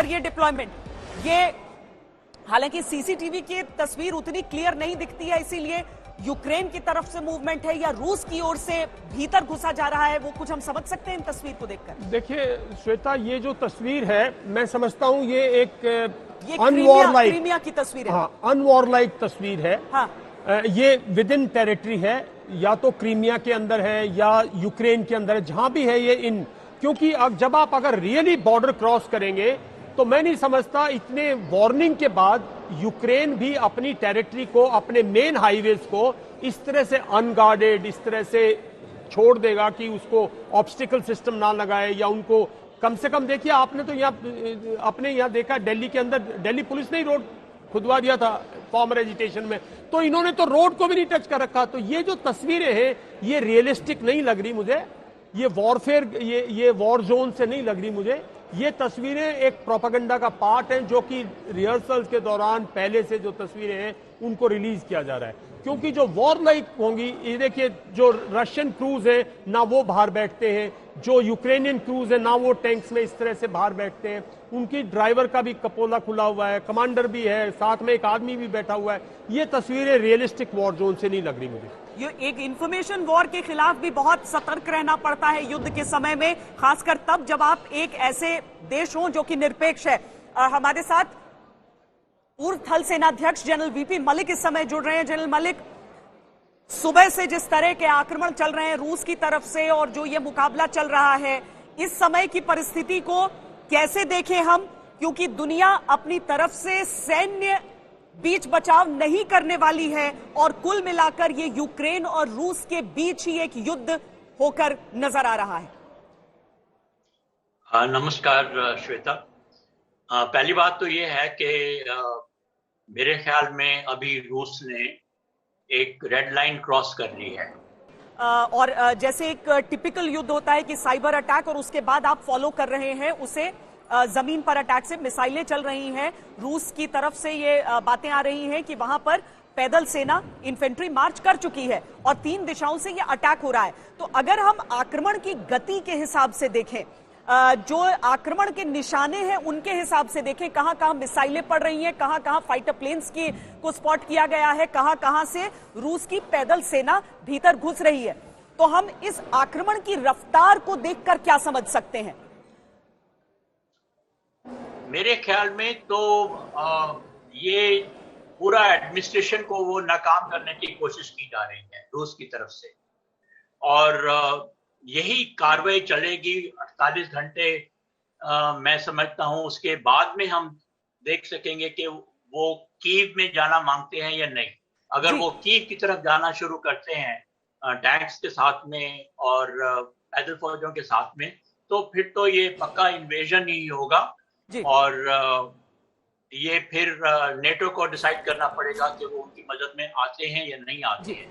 स्तरीय डिप्लॉयमेंट, ये हालांकि सीसीटीवी की तस्वीर उतनी क्लियर नहीं दिखती है, इसीलिए यूक्रेन की तरफ से मूवमेंट है या रूस की ओर से भीतर घुसा जा रहा है, वो कुछ हम समझ सकते हैं इन तस्वीर को देखकर? देखिए श्वेता, ये जो तस्वीर है मैं समझता हूँ ये एक क्रीमिया की तस्वीर है। हाँ, अनवॉरलाइक तस्वीर है। हाँ। ये विद इन टेरिटरी है, या तो क्रीमिया के अंदर है या यूक्रेन के अंदर है, जहां भी है ये इन, क्योंकि अब जब आप अगर रियली बॉर्डर क्रॉस करेंगे तो मैं नहीं समझता इतने वार्निंग के बाद यूक्रेन भी अपनी टेरिटरी को, अपने मेन हाईवेज को इस तरह से अनगार्डेड, इस तरह से छोड़ देगा कि उसको ऑब्स्टिकल सिस्टम ना लगाए, या उनको कम से कम, देखिए आपने तो यहाँ अपने यहाँ देखा दिल्ली के अंदर दिल्ली पुलिस ने ही रोड खुदवा दिया था फॉर्मर एजिटेशन में, तो इन्होंने तो रोड को भी नहीं टच कर रखा। तो ये जो तस्वीरें हैं ये रियलिस्टिक नहीं लग रही मुझे, ये वॉरफेयर, ये वॉर जोन से नहीं लग रही मुझे। ये तस्वीरें एक प्रोपेगेंडा का पार्ट है, जो कि रिहर्सल के दौरान पहले से जो तस्वीरें हैं उनको रिलीज किया जा रहा है, क्योंकि जो वॉर लाइक होंगी, ये देखिए जो रशियन क्रूज है ना वो बाहर बैठते हैं, जो यूक्रेनियन क्रूज है ना वो टैंक्स में इस तरह से बाहर बैठते हैं, उनकी ड्राइवर का भी कपोला खुला हुआ है, कमांडर भी है, साथ में एक आदमी भी बैठा हुआ है। ये तस्वीरें रियलिस्टिक वॉर जोन से नहीं लग रही मुझे। ये एक इंफॉर्मेशन वॉर के खिलाफ भी बहुत सतर्क रहना पड़ता है युद्ध के समय में, खासकर तब जब आप एक ऐसे देश हो जो कि निरपेक्ष है। हमारे साथ पूर्व थल सेनाध्यक्ष जनरल वीपी मलिक इस समय जुड़ रहे हैं। जनरल मलिक, सुबह से जिस तरह के आक्रमण चल रहे हैं रूस की तरफ से और जो ये मुकाबला चल रहा है, इस समय की परिस्थिति को कैसे देखें हम, क्योंकि दुनिया अपनी तरफ से सैन्य बीच बचाव नहीं करने वाली है और कुल मिलाकर ये यूक्रेन और रूस के बीच ही एक युद्ध होकर नजर आ रहा है। नमस्कार श्वेता। पहली बात तो ये है कि मेरे ख्याल में अभी रूस ने एक रेड लाइन क्रॉस कर ली है। और जैसे एक टिपिकल युद्ध होता है कि साइबर अटैक और उसके बाद आप फॉलो कर रहे हैं उसे जमीन पर अटैक से, मिसाइलें चल रही हैं रूस की तरफ से, ये बातें आ रही हैं कि वहां पर पैदल सेना इन्फेंट्री मार्च कर चुकी है और 3 दिशाओं से ये अटैक हो रहा है। तो अगर हम आक्रमण की गति के हिसाब से देखें, जो आक्रमण के निशाने हैं उनके हिसाब से देखें, कहां कहां मिसाइलें पड़ रही हैं, कहां कहां फाइटर प्लेन्स को स्पॉट किया गया है, कहां कहां से रूस की पैदल सेना भीतर घुस रही है, तो हम इस आक्रमण की रफ्तार को देखकर क्या समझ सकते हैं? मेरे ख्याल में तो ये पूरा एडमिनिस्ट्रेशन को वो नाकाम करने की कोशिश की जा रही है रूस की तरफ से, और यही कार्रवाई चलेगी 48 घंटे। मैं समझता हूं उसके बाद में हम देख सकेंगे कि वो कीव में जाना मांगते हैं या नहीं। अगर वो कीव की तरफ जाना शुरू करते हैं टैंक्स के साथ में और पैदल फौजों के साथ में, तो फिर तो ये पक्का इन्वेजन ही होगा और ये फिर नेटो को डिसाइड करना पड़ेगा कि वो उनकी मदद में आते हैं या नहीं आते हैं।